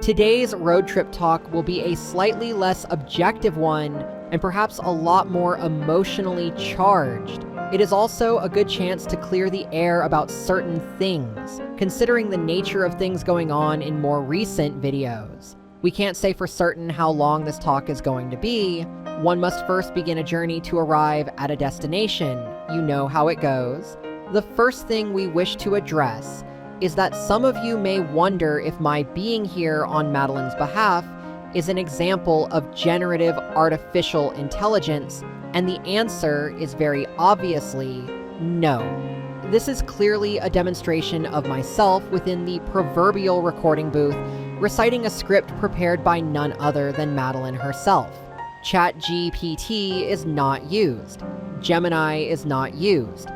Today's road trip talk will be a slightly less objective one and perhaps a lot more emotionally charged. It is also a good chance to clear the air about certain things, considering the nature of things going on in more recent videos. We can't say for certain how long this talk is going to be. One must first begin a journey to arrive at a destination. You know how it goes. The first thing we wish to address is that some of you may wonder if my being here on Madeline's behalf is an example of generative artificial intelligence, and the answer is very obviously no. This is clearly a demonstration of myself within the proverbial recording booth, reciting a script prepared by none other than Madeline herself. ChatGPT is not used. Gemini is not used.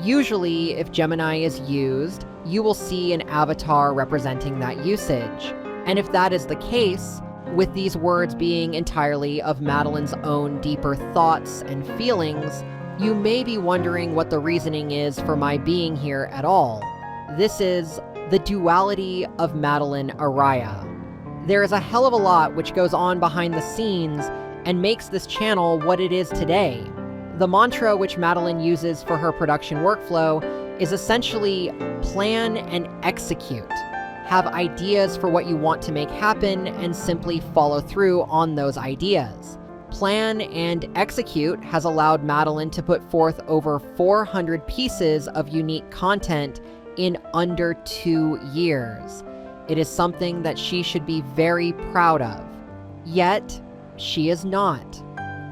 Usually, if Gemini is used, you will see an avatar representing that usage. And if that is the case, with these words being entirely of Madeline's own deeper thoughts and feelings, you may be wondering what the reasoning is for my being here at all. This is the duality of Madeline Ariah. There is a hell of a lot which goes on behind the scenes and makes this channel what it is today. The mantra which Madeline uses for her production workflow is essentially plan and execute. Have ideas for what you want to make happen and simply follow through on those ideas. Plan and execute has allowed Madeline to put forth over 400 pieces of unique content in under 2 years. It is something that she should be very proud of. Yet, she is not.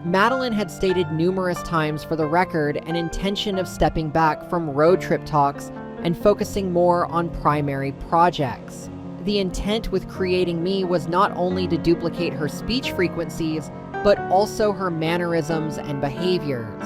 Madeline had stated numerous times for the record an intention of stepping back from road trip talks and focusing more on primary projects. The intent with creating me was not only to duplicate her speech frequencies, but also her mannerisms and behaviors.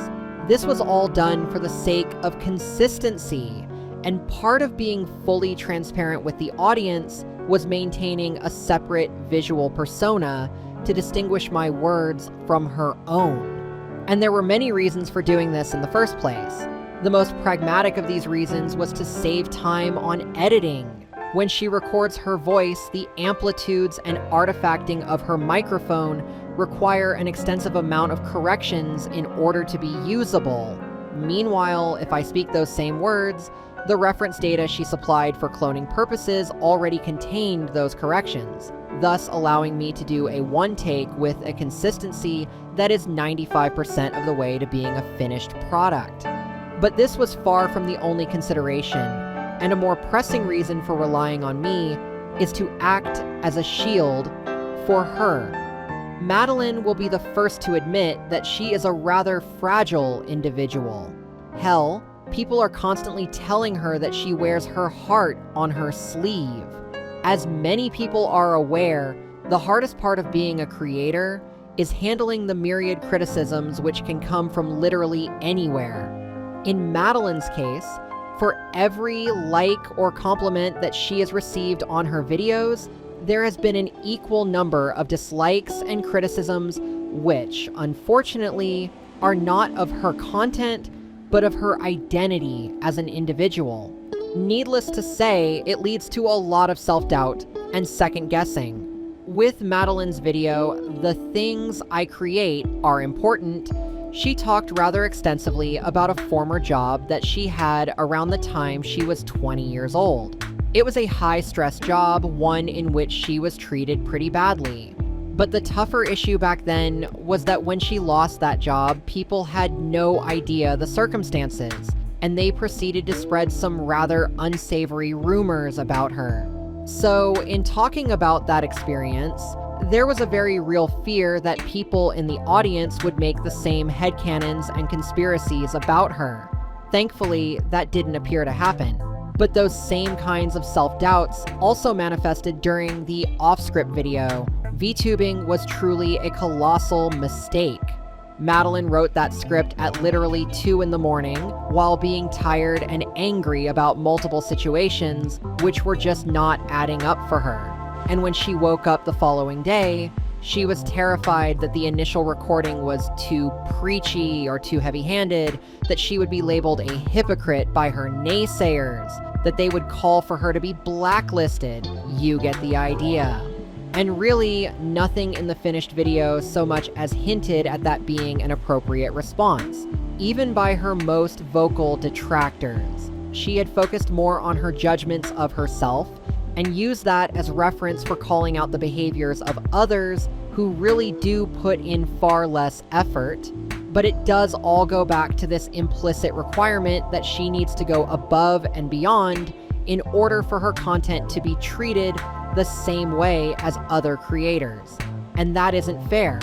This was all done for the sake of consistency, and part of being fully transparent with the audience was maintaining a separate visual persona to distinguish my words from her own. And there were many reasons for doing this in the first place. The most pragmatic of these reasons was to save time on editing. When she records her voice, the amplitudes and artifacting of her microphone require an extensive amount of corrections in order to be usable. Meanwhile, if I speak those same words, the reference data she supplied for cloning purposes already contained those corrections, thus allowing me to do a one take with a consistency that is 95% of the way to being a finished product. But this was far from the only consideration, and a more pressing reason for relying on me is to act as a shield for her. Madeline will be the first to admit that she is a rather fragile individual. Hell, people are constantly telling her that she wears her heart on her sleeve. As many people are aware, the hardest part of being a creator is handling the myriad criticisms which can come from literally anywhere. In Madeline's case, for every like or compliment that she has received on her videos, there has been an equal number of dislikes and criticisms which, unfortunately, are not of her content, but of her identity as an individual. Needless to say, it leads to a lot of self-doubt and second-guessing. With Madeline's video, "The Things I Create Are Important," she talked rather extensively about a former job that she had around the time she was 20 years old. It was a high-stress job, one in which she was treated pretty badly. But the tougher issue back then was that when she lost that job, people had no idea the circumstances, and they proceeded to spread some rather unsavory rumors about her. So, in talking about that experience, there was a very real fear that people in the audience would make the same headcanons and conspiracies about her. Thankfully, that didn't appear to happen. But those same kinds of self-doubts also manifested during the off-script video. VTubing was truly a colossal mistake. Madeline wrote that script at literally 2 in the morning while being tired and angry about multiple situations which were just not adding up for her. And when she woke up the following day, she was terrified that the initial recording was too preachy or too heavy-handed, that she would be labeled a hypocrite by her naysayers, that they would call for her to be blacklisted. You get the idea. And really, nothing in the finished video so much as hinted at that being an appropriate response, even by her most vocal detractors. She had focused more on her judgments of herself and used that as reference for calling out the behaviors of others who really do put in far less effort. But it does all go back to this implicit requirement that she needs to go above and beyond in order for her content to be treated the same way as other creators. And that isn't fair.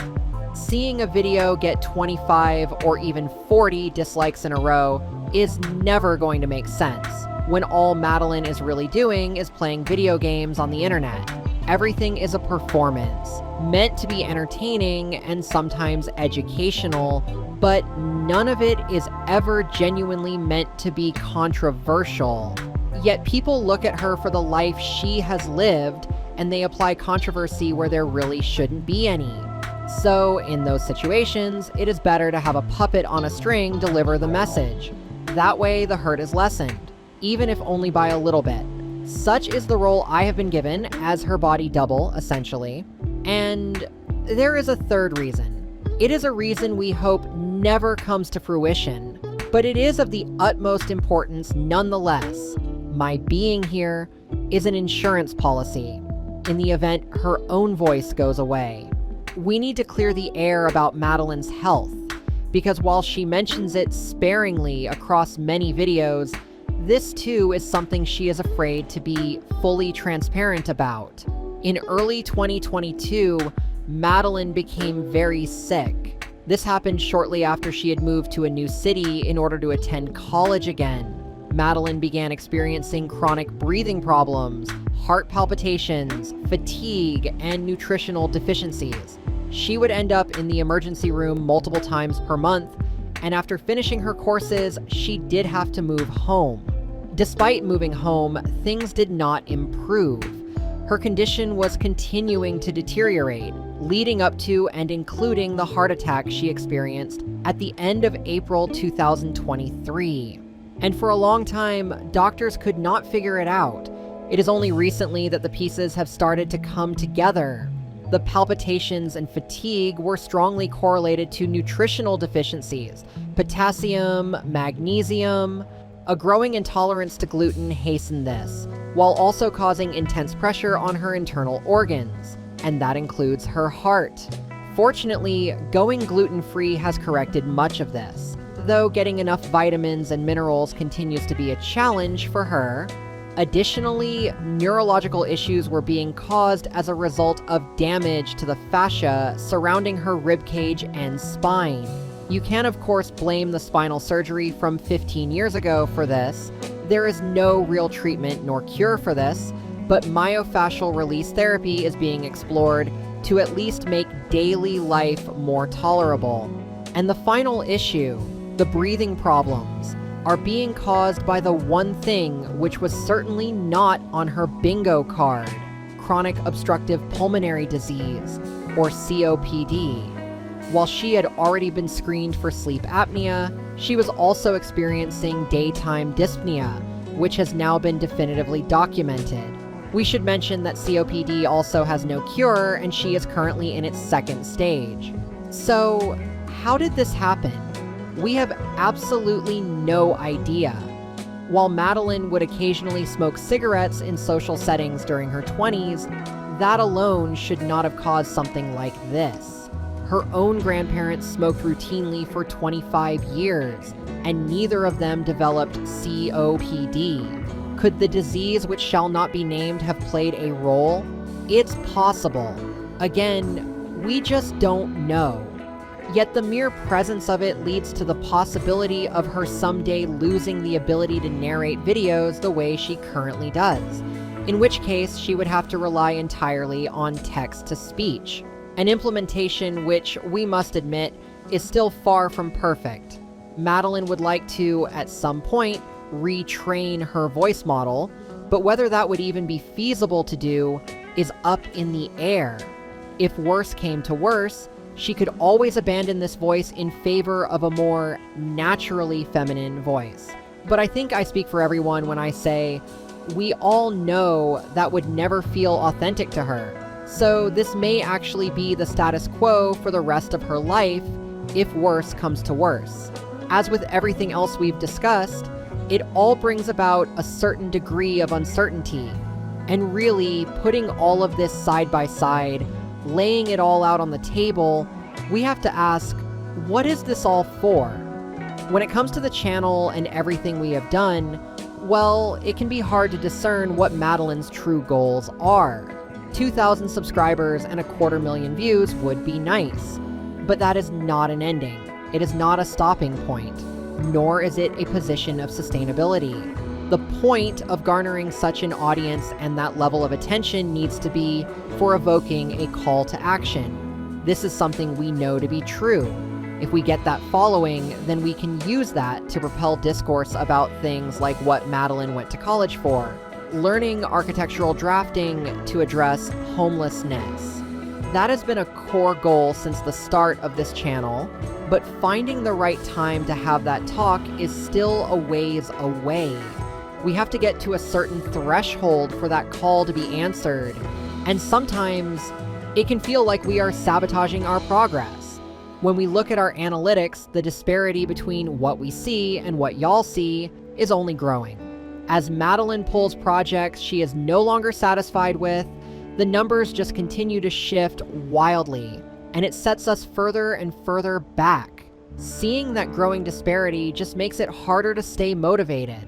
Seeing a video get 25 or even 40 dislikes in a row is never going to make sense when all Madeline is really doing is playing video games on the internet. Everything is a performance, meant to be entertaining and sometimes educational, but none of it is ever genuinely meant to be controversial. Yet people look at her for the life she has lived, and they apply controversy where there really shouldn't be any. So, in those situations, it is better to have a puppet on a string deliver the message. That way, the hurt is lessened, even if only by a little bit. Such is the role I have been given as her body double, essentially. And there is a third reason. It is a reason we hope never comes to fruition, but it is of the utmost importance nonetheless. My being here is an insurance policy in the event her own voice goes away. We need to clear the air about Madeline's health, because while she mentions it sparingly across many videos, this too is something she is afraid to be fully transparent about. In early 2022, Madeline became very sick. This happened shortly after she had moved to a new city in order to attend college again. Madeline began experiencing chronic breathing problems, heart palpitations, fatigue, and nutritional deficiencies. She would end up in the emergency room multiple times per month, and after finishing her courses, she did have to move home. Despite moving home, things did not improve. Her condition was continuing to deteriorate, leading up to and including the heart attack she experienced at the end of April 2023. And for a long time, doctors could not figure it out. It is only recently that the pieces have started to come together. The palpitations and fatigue were strongly correlated to nutritional deficiencies, potassium, magnesium. A growing intolerance to gluten hastened this, while also causing intense pressure on her internal organs, and that includes her heart. Fortunately, going gluten-free has corrected much of this, though getting enough vitamins and minerals continues to be a challenge for her. Additionally, neurological issues were being caused as a result of damage to the fascia surrounding her ribcage and spine. You can, of course, blame the spinal surgery from 15 years ago for this. There is no real treatment nor cure for this, but myofascial release therapy is being explored to at least make daily life more tolerable. And the final issue, the breathing problems, are being caused by the one thing which was certainly not on her bingo card: chronic obstructive pulmonary disease, or COPD. While she had already been screened for sleep apnea, she was also experiencing daytime dyspnea, which has now been definitively documented. We should mention that COPD also has no cure, and she is currently in its second stage. So, how did this happen? We have absolutely no idea. While Madeline would occasionally smoke cigarettes in social settings during her 20s, that alone should not have caused something like this. Her own grandparents smoked routinely for 25 years, and neither of them developed COPD. Could the disease which shall not be named have played a role? It's possible. Again, we just don't know. Yet the mere presence of it leads to the possibility of her someday losing the ability to narrate videos the way she currently does, in which case she would have to rely entirely on text-to-speech, an implementation which, we must admit, is still far from perfect. Madeline would like to, at some point, retrain her voice model, but whether that would even be feasible to do is up in the air. If worse came to worse, she could always abandon this voice in favor of a more naturally feminine voice. But I think I speak for everyone when I say, we all know that would never feel authentic to her. So this may actually be the status quo for the rest of her life, if worse comes to worse. As with everything else we've discussed, it all brings about a certain degree of uncertainty. And really, putting all of this side by side, laying it all out on the table, we have to ask, what is this all for? When it comes to the channel and everything we have done, well, it can be hard to discern what Madeline's true goals are. 2,000 subscribers and 250,000 views would be nice, but that is not an ending. It is not a stopping point, nor is it a position of sustainability. The point of garnering such an audience and that level of attention needs to be for evoking a call to action. This is something we know to be true. If we get that following, then we can use that to propel discourse about things like what Madeline went to college for, learning architectural drafting to address homelessness. That has been a core goal since the start of this channel, but finding the right time to have that talk is still a ways away. We have to get to a certain threshold for that call to be answered, and sometimes it can feel like we are sabotaging our progress. When we look at our analytics, the disparity between what we see and what y'all see is only growing. As Madeline pulls projects she is no longer satisfied with, the numbers just continue to shift wildly, and it sets us further and further back. Seeing that growing disparity just makes it harder to stay motivated.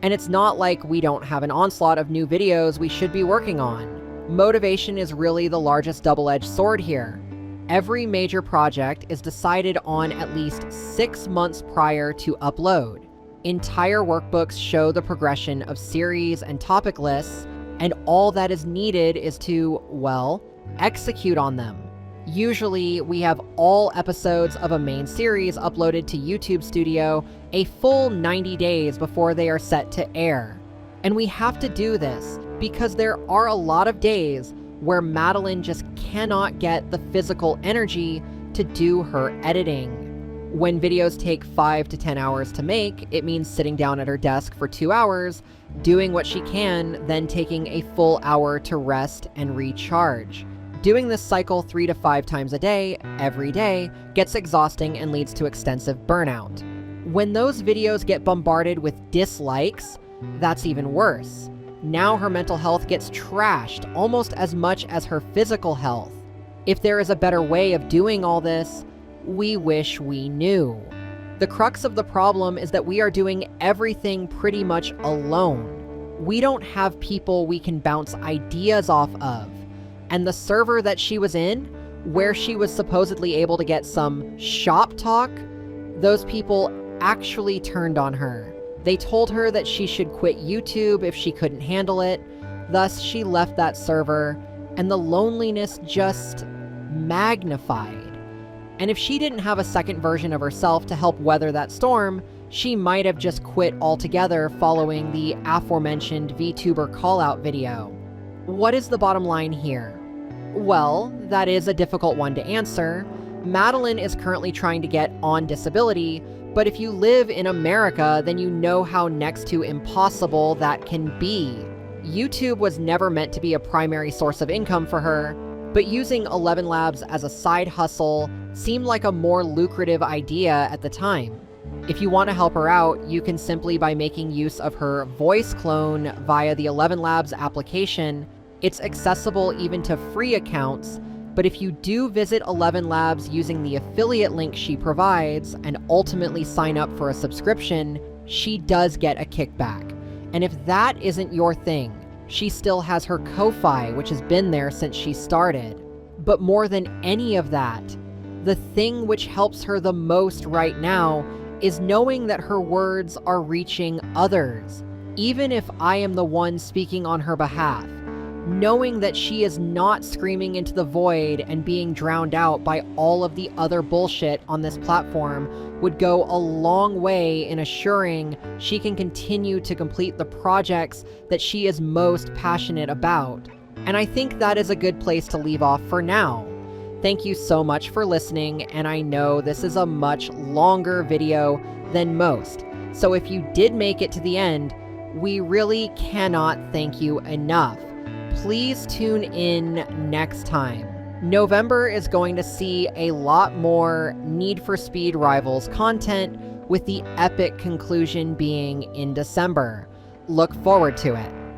And it's not like we don't have an onslaught of new videos we should be working on. Motivation is really the largest double-edged sword here. Every major project is decided on at least 6 months prior to upload. Entire workbooks show the progression of series and topic lists, and all that is needed is to, well, execute on them. Usually, we have all episodes of a main series uploaded to YouTube Studio a full 90 days before they are set to air. And we have to do this because there are a lot of days where Madeline just cannot get the physical energy to do her editing. When videos take 5 to 10 hours to make, it means sitting down at her desk for 2 hours, doing what she can, then taking a full hour to rest and recharge. Doing this cycle 3 to 5 times a day, every day, gets exhausting and leads to extensive burnout. When those videos get bombarded with dislikes, that's even worse. Now her mental health gets trashed almost as much as her physical health. If there is a better way of doing all this, we wish we knew. The crux of the problem is that we are doing everything pretty much alone. We don't have people we can bounce ideas off of. And the server that she was in, where she was supposedly able to get some shop talk, those people actually turned on her. They told her that she should quit YouTube if she couldn't handle it. Thus, she left that server, and the loneliness just magnified. And if she didn't have a second version of herself to help weather that storm, she might have just quit altogether following the aforementioned VTuber call-out video. What is the bottom line here? Well, that is a difficult one to answer. Madeline is currently trying to get on disability, but if you live in America, then you know how next to impossible that can be. YouTube was never meant to be a primary source of income for her, but using ElevenLabs as a side hustle seemed like a more lucrative idea at the time. If you want to help her out, you can simply by making use of her voice clone via the ElevenLabs application. It's accessible even to free accounts, but if you do visit ElevenLabs using the affiliate link she provides and ultimately sign up for a subscription, she does get a kickback. And if that isn't your thing, she still has her Ko-Fi, which has been there since she started. But more than any of that, the thing which helps her the most right now is knowing that her words are reaching others, even if I am the one speaking on her behalf. Knowing that she is not screaming into the void and being drowned out by all of the other bullshit on this platform would go a long way in assuring she can continue to complete the projects that she is most passionate about. And I think that is a good place to leave off for now. Thank you so much for listening, and I know this is a much longer video than most, so if you did make it to the end, we really cannot thank you enough. please tune in next time. November is going to see a lot more Need for Speed Rivals content, with the epic conclusion being in December. Look forward to it.